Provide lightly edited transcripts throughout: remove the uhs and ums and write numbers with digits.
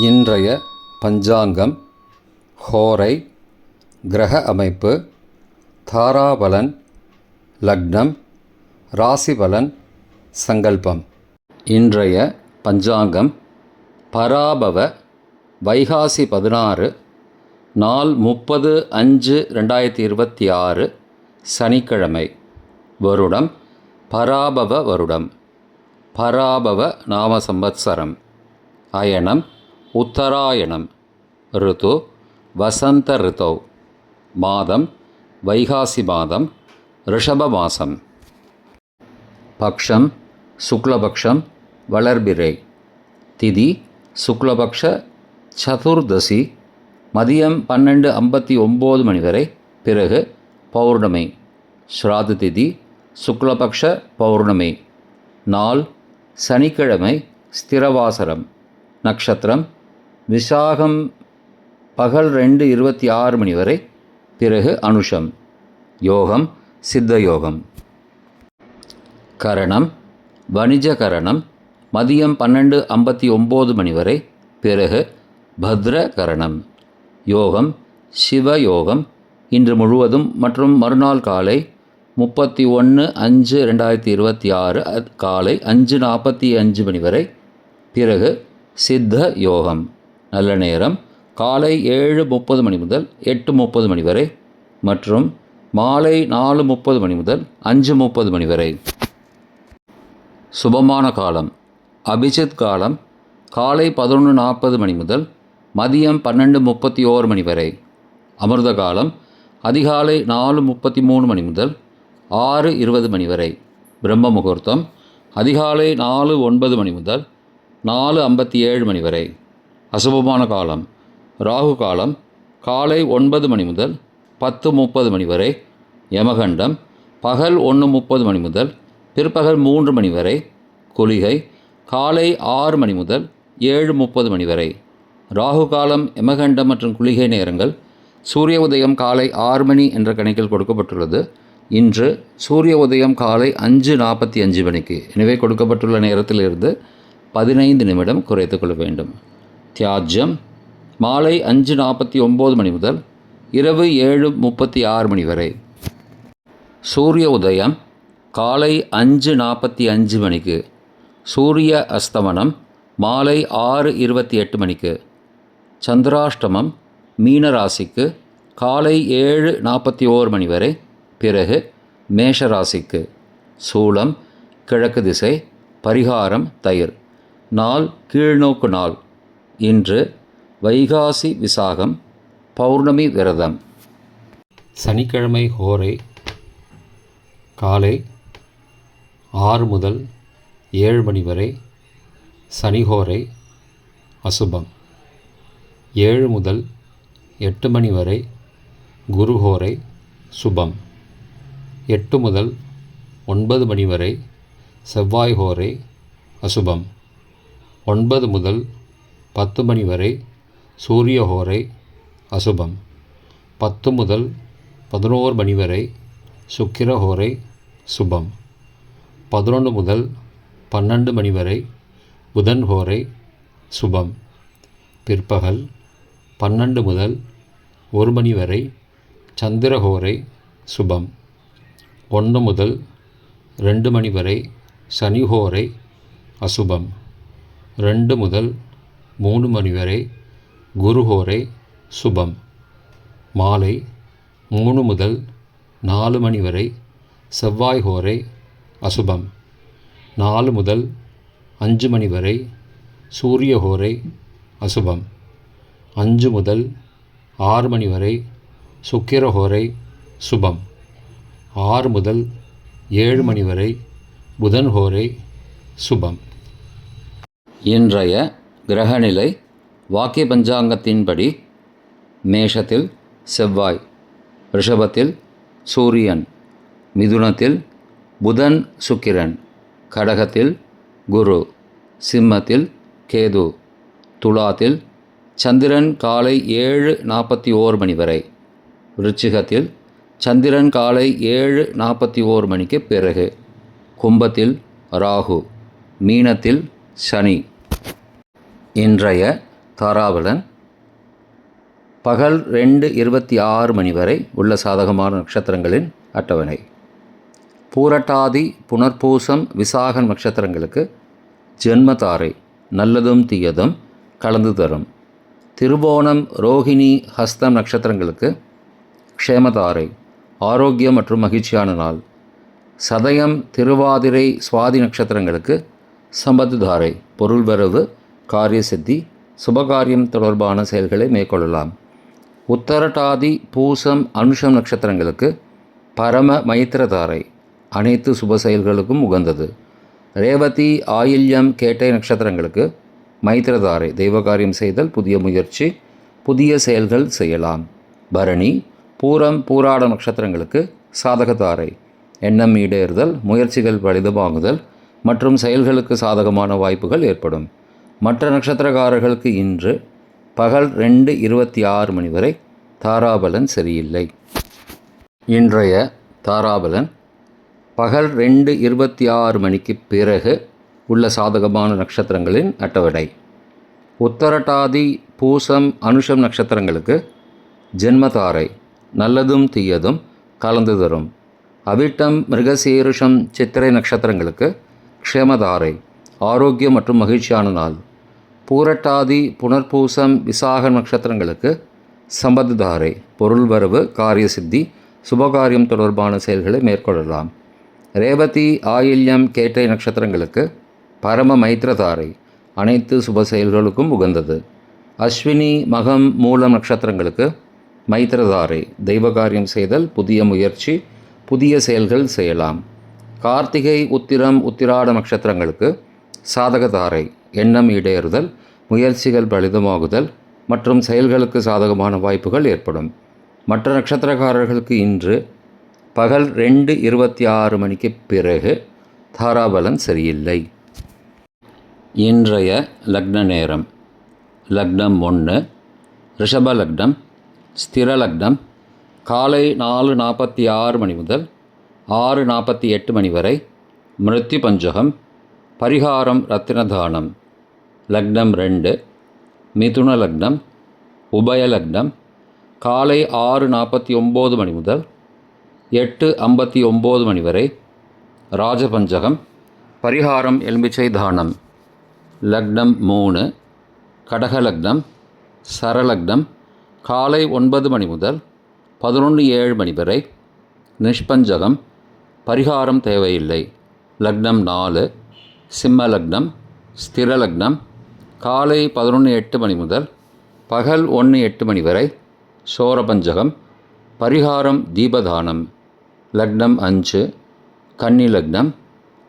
இன்றைய பஞ்சாங்கம், ஹோரை, கிரக அமைப்பு, தாராபலன், லக்னம், ராசிபலன், சங்கல்பம். இன்றைய பஞ்சாங்கம் பராபவ வைகாசி 16, நாள் 30/5/2026, சனிக்கிழமை. வருடம் பராபவ வருடம். பராபவ நாம சம்வத்சரம். அயனம் உத்தராயணம். ரிது வசந்த ரிதௌ. மாதம் வைகாசி மாதம், ரிஷப மாதம். பக்ஷம் சுக்லபக்ஷம், வளர்பிறை. திதி சுக்லபக்ஷ சதுர்தசி, மதியம் 12:59 மணி வரை. பிறகு பௌர்ணமி. ஸ்ராத திதி சுக்லபக்ஷ பௌர்ணமி. நாள் சனிக்கிழமை, ஸ்திரவாசரம். நட்சத்திரம் விசாகம், பகல் 2:26 மணி வரை. பிறகு அனுஷம். யோகம் சித்த யோகம். கரணம் வணிஜ கரணம், மதியம் 12:59 மணி வரை. பிறகு பத்ர கரணம். யோகம் சிவயோகம். இன்று முழுவதும் மற்றும் மறுநாள் காலை 31/5/2026 காலை 5:45 மணி வரை. பிறகு சித்த யோகம். நல்ல நேரம் காலை 7:30 மணி முதல் 8:30 மணி வரை மற்றும் மாலை 4:30 மணி முதல் 5:30 மணி வரை. சுபமான காலம் அபிஜித் காலம் காலை 11:40 மணி முதல் மதியம் 12:31 மணி வரை. அமிர்த காலம் அதிகாலை 4:33 மணி முதல் 6:20 மணி வரை. பிரம்ம முகூர்த்தம் அதிகாலை 4:09 மணி முதல் 4:57 மணி வரை. அசுபமான காலம் ராகு காலம் காலை 9 மணி முதல் 10:30 மணி வரை. யமகண்டம் பகல் 1:30 மணி முதல் பிற்பகல் 3 மணி வரை. குளிகை காலை 6 மணி முதல் 7:30 மணி வரை. ராகு காலம், யமகண்டம் மற்றும் குளிகை நேரங்கள் சூரிய உதயம் காலை 6 மணி என்ற கணக்கில் கொடுக்கப்பட்டுள்ளது. இன்று சூரிய உதயம் காலை 5:45 மணிக்கு. எனவே கொடுக்கப்பட்டுள்ள நேரத்திலிருந்து 15 நிமிடம் குறைத்து கொள்ள வேண்டும். தியாஜ்யம் மாலை 5:49 மணி முதல் இரவு 7:36 மணி வரை. சூரிய உதயம் காலை 5:45 மணிக்கு. சூரிய அஸ்தமனம் மாலை 6:28 மணிக்கு. சந்திராஷ்டமம் மீன ராசிக்கு காலை 7:41 மணி வரை. பிறகு மேஷ ராசிக்கு. சூலம் கிழக்கு திசை. பரிகாரம் தயிர். நாள் கீழ்நோக்கு நாள். இன்று வைகாசி விசாகம், பௌர்ணமி விரதம். சனிக்கிழமை ஹோரை காலை 6 முதல் 7 மணி வரை. சனிஹோரை அசுபம். 7 முதல் 8 மணி வரை. குருஹோரை சுபம். 8 முதல் 9 மணி வரை. செவ்வாய் ஹோரை அசுபம். 9 முதல் 10 மணி வரை. சூரிய ஹோரை அசுபம். 10 முதல் 11 மணி வரை. சுக்கிர ஹோரை சுபம். 11 முதல் 12 மணி வரை. புதன் ஹோரை சுபம். பிற்பகல் 12 முதல் 1 மணி வரை. சந்திர ஹோரை சுபம். 1 முதல் 2 மணி வரை. சனி ஹோரை அசுபம். 2 முதல் 3 மணி வரை. குரு ஹோரை சுபம். மாலை 3 முதல் 4 மணி வரை. செவ்வாய் ஹோரை அசுபம். 4 முதல் 5 மணி வரை. சூரிய ஹோரை அசுபம். 5 முதல் 6 மணி வரை. சுக்கிர ஹோரை சுபம். 6 முதல் 7 மணி வரை. புதன் ஹோரை சுபம். இன்றைய கிரகநிலை வாக்கிய பஞ்சாங்கத்தின்படி மேஷத்தில் செவ்வாய், ரிஷபத்தில் சூரியன், மிதுனத்தில் புதன் சுக்கிரன், கடகத்தில் குரு, சிம்மத்தில் கேது, துலாத்தில் சந்திரன் காலை 7:41 மணி வரை. விருச்சிகத்தில் சந்திரன் காலை 7:41 மணிக்கு பிறகு. கும்பத்தில் ராகு, மீனத்தில் சனி. இன்றைய தாராபலன் பகல் 2:26 மணி வரை உள்ள சாதகமான நட்சத்திரங்களின் அட்டவணை. பூரட்டாதி, புனர்பூசம், விசாகம் நட்சத்திரங்களுக்கு ஜென்மதாரை நல்லதும் தீயதும் கலந்து தரும். திருவோணம், ரோகிணி, ஹஸ்தம் நட்சத்திரங்களுக்கு க்ஷேமதாரை ஆரோக்கியம் மற்றும் மகிழ்ச்சியான நாள். சதயம், திருவாதிரை, சுவாதி நட்சத்திரங்களுக்கு சம்பத்துதாரை பொருள் வரவு, காரிய சித்தி, சுபகாரியம் தொடர்பான செயல்களை மேற்கொள்ளலாம். உத்தரட்டாதி, பூசம், அனுஷம் நட்சத்திரங்களுக்கு பரம மைத்திரதாரை அனைத்து சுப செயல்களுக்கும் உகந்தது. ரேவதி, ஆயில்யம், கேட்டை நட்சத்திரங்களுக்கு மைத்திரதாரை தெய்வகாரியம் செய்தல், புதிய முயற்சி, புதிய செயல்கள் செய்யலாம். பரணி, பூரம், பூராட நட்சத்திரங்களுக்கு சாதகதாரை எண்ணம் ஈடேறுதல், முயற்சிகள் பலிதமாகுதல் மற்றும் செயல்களுக்கு சாதகமான வாய்ப்புகள் ஏற்படும். மற்ற நட்சத்திரக்காரர்களுக்கு இன்று பகல் 2:26 மணி வரை தாராபலன் சரியில்லை. இன்றைய தாராபலன் பகல் 2:26 மணிக்கு பிறகு உள்ள சாதகமான நட்சத்திரங்களின் அட்டவணை. உத்தரட்டாதி, பூசம், அனுஷம் நட்சத்திரங்களுக்கு ஜென்மதாரை நல்லதும் தீயதும் கலந்து தரும். அவிட்டம், மிருகசீருஷம், சித்திரை நட்சத்திரங்களுக்கு க்ஷேமதாரை ஆரோக்கியம் மற்றும் மகிழ்ச்சியான நாள். பூரட்டாதி, புனர்பூசம், விசாக நட்சத்திரங்களுக்கு சம்பத்துதாரை பொருள் வரவு, காரிய சித்தி, சுபகாரியம் தொடர்பான செயல்களை மேற்கொள்ளலாம். ரேவதி, ஆயில்யம், கேட்டை நட்சத்திரங்களுக்கு பரம மைத்திரதாரை அனைத்து சுப செயல்களுக்கும் உகந்தது. அஸ்வினி, மகம், மூலம் நட்சத்திரங்களுக்கு மைத்திரதாரை தெய்வகாரியம் செய்தல், புதிய முயற்சி, புதிய செயல்கள் செய்யலாம். கார்த்திகை, உத்திரம், உத்திராட நட்சத்திரங்களுக்கு சாதகதாரை எண்ணம் ஈடேறுதல், முயற்சிகள் பலிதமாகுதல் மற்றும் செயல்களுக்கு சாதகமான வாய்ப்புகள் ஏற்படும். மற்ற நட்சத்திரக்காரர்களுக்கு இன்று பகல் 2:26 மணிக்கு பிறகு தாராபலன் சரியில்லை. இன்றைய லக்ன நேரம். லக்னம் 1 ரிஷப லக்னம். ஸ்திர லக்னம் காலை 4:46 மணி முதல் 6:48 மணி வரை. மிருத்யு பஞ்சகம். பரிகாரம் ரத்தினதானம். லக்னம் 2 மிதுன லக்னம். உபய லக்னம் காலை 6:49 மணி முதல் 8:59 மணி வரை. ராஜபஞ்சகம். பரிகாரம் எலுமிச்சை தானம். லக்னம் 3 கடக லக்னம். சரலக்னம் காலை 9 மணி முதல் 11:07 மணி வரை. நிஷ்பஞ்சகம். பரிகாரம் தேவையில்லை. லக்னம் 4 சிம்ம லக்னம். ஸ்திர லக்னம் காலை 11:08 மணி முதல் பகல் 1:08 மணி வரை. சோரபஞ்சகம். பரிகாரம் தீபதானம். லக்னம் 5 கன்னி லக்னம்.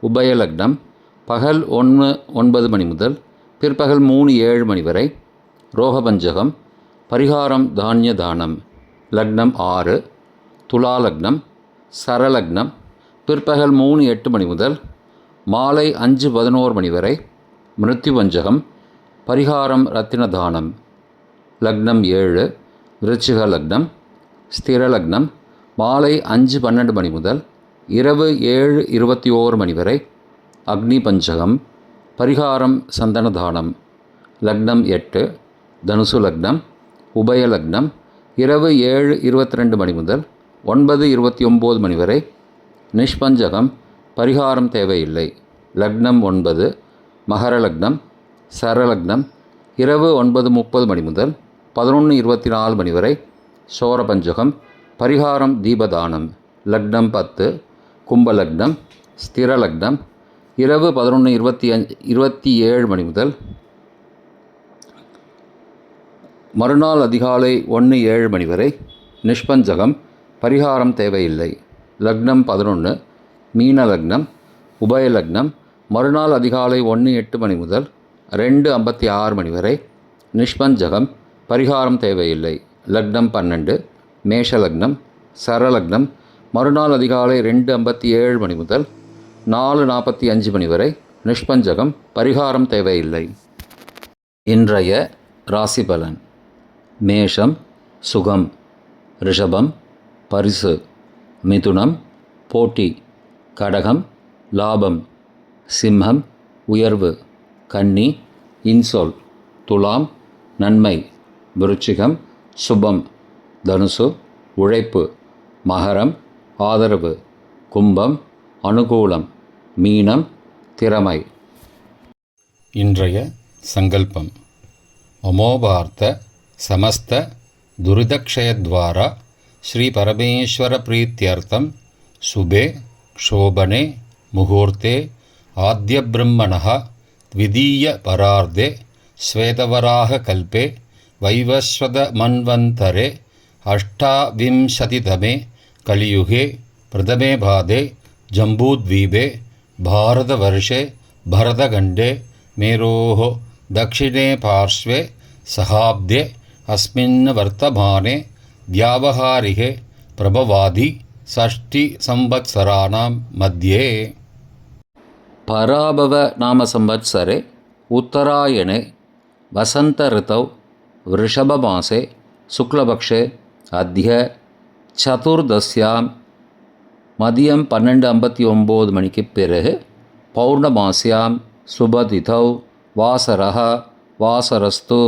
உபய லக்னம் பகல் 1:09 மணி முதல் பிற்பகல் 3:07 மணி வரை. ரோகபஞ்சகம். பரிகாரம் தானிய தானம். லக்னம் 6 துலா லக்னம். சரலக்னம் பிற்பகல் 3:08 மணி முதல் மாலை 5:11 மணி வரை. மிருத்யு பஞ்சகம். பரிகாரம் ரத்தினதானம். லக்னம் 7 விருச்சிக லக்னம். ஸ்திர லக்னம் மாலை 5:12 மணி முதல் இரவு 7:21 மணி வரை. அக்னி பஞ்சகம். பரிகாரம் சந்தனதானம். லக்னம் 8 தனுசு லக்னம். உபய லக்னம் இரவு 7:22 மணி முதல் 9:29 மணி வரை. நிஷ்பஞ்சகம். பரிகாரம் தேவையில்லை. லக்னம் 9 மகர லக்னம். சரலக்னம் இரவு 9:30 மணி முதல் 11:24 மணி வரை. சோரபஞ்சகம். பரிகாரம் தீபதானம். லக்னம் 10 கும்பலக்னம். ஸ்திர லக்னம் இரவு 11:27 மணி முதல் மறுநாள் அதிகாலை 1:07 மணி வரை. நிஷ்பஞ்சகம். பரிகாரம் தேவையில்லை. லக்னம் 11 மீன லக்னம். உபய லக்னம் மறுநாள் அதிகாலை 1:08 மணி முதல் 2:56 மணி வரை. நிஷ்பஞ்சகம். பரிகாரம் தேவையில்லை. லக்னம் 12 மேஷ லக்னம். சரலக்னம் மறுநாள் அதிகாலை 2:57 மணி முதல் 4:45 மணி வரை. நிஷ்பஞ்சகம். பரிகாரம் தேவையில்லை. இன்றைய ராசி பலன். மேஷம் சுகம். ரிஷபம் பரிசு. மிதுனம் போட்டி. கடகம் லாபம். சிம்மம் உயர்வு. கன்னி இன்சொல். துலாம் நன்மை விருச்சிகம், சுபம் தனுசு, உழைப்பு மகரம், ஆதரவு கும்பம், அனுகூலம் மீனம், திறமை. இன்றைய சங்கல்பம். அமோபார்த்த சமஸ்த துரிதக்ஷயத்வாரா ஸ்ரீ பரமேஸ்வர பிரீத்தியர்த்தம் சுபே க்ஷோபனே முகூர்த்தே ஆத்ய பிரம்மணः த்விதீய பரார்த்தே ஸ்வேதவராக கல்பே வைவஸ்வத மன்வந்தரே அஷ்டாவிம்சதிதமே கலியுகே பிரதமே பாதே ஜம்பூத்வீபே பாரதவர்ஷே பரதகண்டே மேரோः दक्षिणे पार्श्वे सहाब्दे अस्मिन् वर्तमाने व्यावहारिके प्रभवादि षष्टिसंवत्सराणां मध्ये पराभव नाम संवत्सरे उत्तरायणे वसंत ऋतौ वृषभमासे शुक्लपक्षे अद्य चतुर्दश्यां மதியம் 12:59 மணிக்கு பிறகு பௌர்ணமாஸ்யாம் சுபதிதௌ வாசரः வாசரஸ்து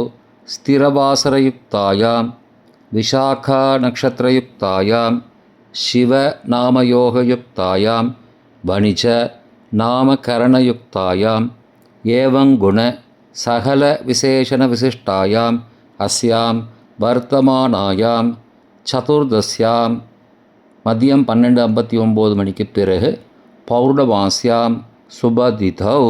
ஸ்திரவாசரயுக்தாயாம் விஷாகா நக்ஷத்ரயுக்தாயாம் சிவநாமயோகயுக்தாயாம் வணிஜ நாமகரணயுக்தாயாம் ஏவங்குண சகல விசேஷண விசிஷ்டாயாம் அஸ்யாம் வர்த்தமானாயாம் சதுர்தஸ்யாம் மதியம் 12:59 மணிக்கு பிறகு பௌர்ணமாஸ்யாம் சுபதிதௌ